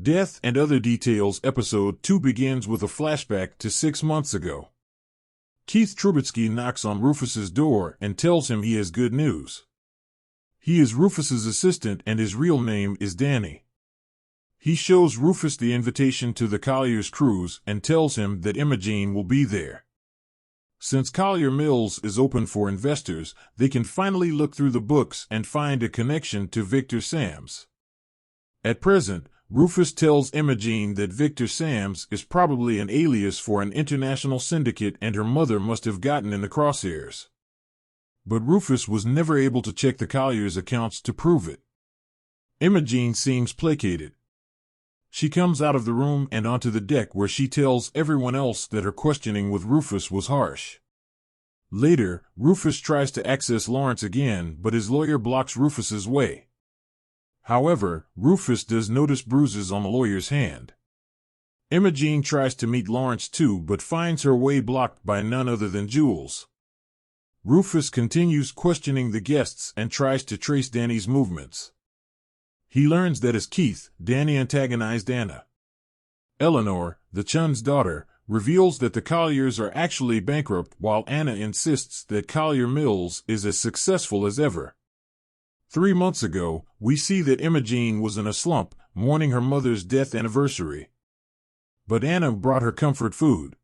Death and Other Details Episode 2 begins with a flashback to 6 months ago. Keith Trubisky knocks on Rufus's door and tells him he has good news. He is Rufus's assistant and his real name is Danny. He shows Rufus the invitation to the Collier's cruise and tells him that Imogene will be there. Since Collier Mills is open for investors, they can finally look through the books and find a connection to Victor Sams. At present, Rufus tells Imogene that Victor Sams is probably an alias for an international syndicate and her mother must have gotten in the crosshairs. But Rufus was never able to check the Collier's accounts to prove it. Imogene seems placated. She comes out of the room and onto the deck where she tells everyone else that her questioning with Rufus was harsh. Later, Rufus tries to access Lawrence again, but his lawyer blocks Rufus's way. However, Rufus does notice bruises on the lawyer's hand. Imogene tries to meet Lawrence too, but finds her way blocked by none other than Jules. Rufus continues questioning the guests and tries to trace Danny's movements. He learns that as Keith, Danny antagonized Anna. Eleanor, the Chun's daughter, reveals that the Colliers are actually bankrupt while Anna insists that Collier Mills is as successful as ever. 3 months ago, we see that Imogene was in a slump, mourning her mother's death anniversary. But Anna brought her comfort food.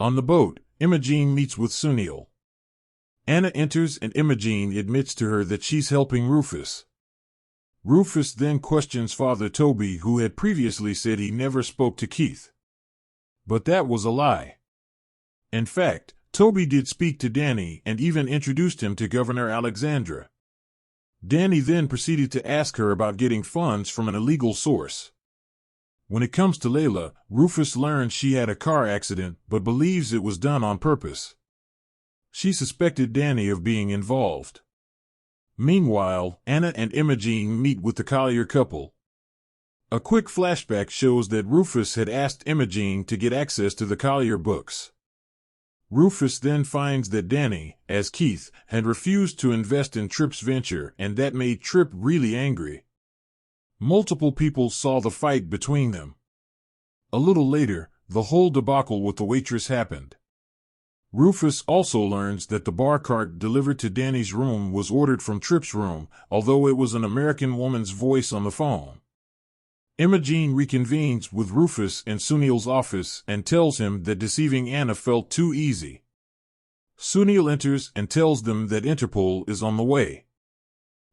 On the boat, Imogene meets with Sunil. Anna enters and Imogene admits to her that she's helping Rufus. Rufus then questions Father Toby, who had previously said he never spoke to Keith. But that was a lie. In fact, Toby did speak to Danny and even introduced him to Governor Alexandra. Danny then proceeded to ask her about getting funds from an illegal source. When it comes to Layla, Rufus learns she had a car accident but believes it was done on purpose. She suspected Danny of being involved. Meanwhile, Anna and Imogene meet with the Collier couple. A quick flashback shows that Rufus had asked Imogene to get access to the Collier books. Rufus then finds that Danny, as Keith, had refused to invest in Tripp's venture, and that made Tripp really angry. Multiple people saw the fight between them. A little later, the whole debacle with the waitress happened. Rufus also learns that the bar cart delivered to Danny's room was ordered from Tripp's room, although it was an American woman's voice on the phone. Imogene reconvenes with Rufus in Sunil's office and tells him that deceiving Anna felt too easy. Sunil enters and tells them that Interpol is on the way.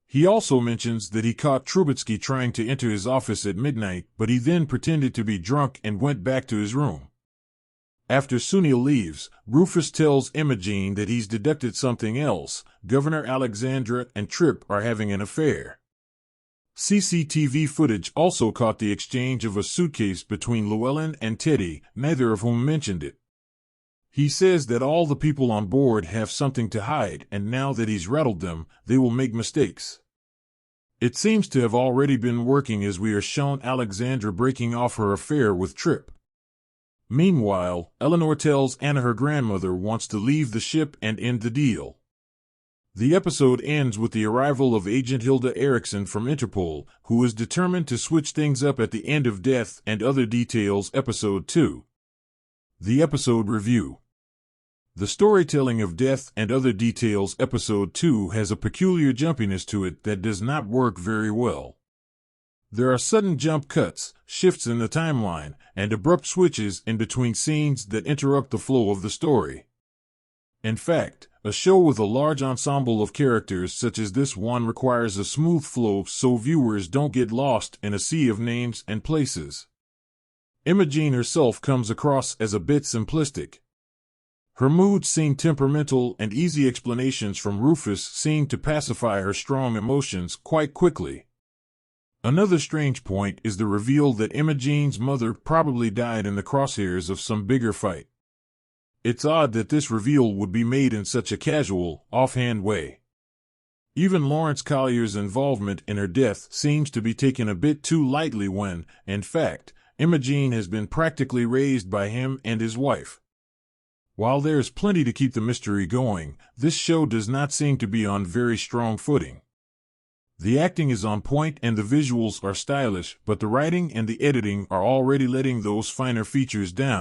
He also mentions that he caught Trubisky trying to enter his office at midnight, but he then pretended to be drunk and went back to his room. After Sunil leaves, Rufus tells Imogene that he's deducted something else. Governor Alexandra and Tripp are having an affair. CCTV footage also caught the exchange of a suitcase between Llewellyn and Teddy, neither of whom mentioned it. He says that all the people on board have something to hide, and now that he's rattled them, they will make mistakes. It seems to have already been working, as we are shown Alexandra breaking off her affair with Tripp. Meanwhile, Eleanor tells Anna her grandmother wants to leave the ship and end the deal. The episode ends with the arrival of Agent Hilda Erickson from Interpol, who is determined to switch things up at the end of Death and Other Details Episode 2. The episode review. The storytelling of Death and Other Details Episode 2 has a peculiar jumpiness to it that does not work very well. There are sudden jump cuts, shifts in the timeline, and abrupt switches in between scenes that interrupt the flow of the story. In fact, a show with a large ensemble of characters such as this one requires a smooth flow so viewers don't get lost in a sea of names and places. Imogene herself comes across as a bit simplistic. Her moods seem temperamental, and easy explanations from Rufus seem to pacify her strong emotions quite quickly. Another strange point is the reveal that Imogene's mother probably died in the crosshairs of some bigger fight. It's odd that this reveal would be made in such a casual, offhand way. Even Lawrence Collier's involvement in her death seems to be taken a bit too lightly when, in fact, Imogene has been practically raised by him and his wife. While there is plenty to keep the mystery going, this show does not seem to be on very strong footing. The acting is on point and the visuals are stylish, but the writing and the editing are already letting those finer features down.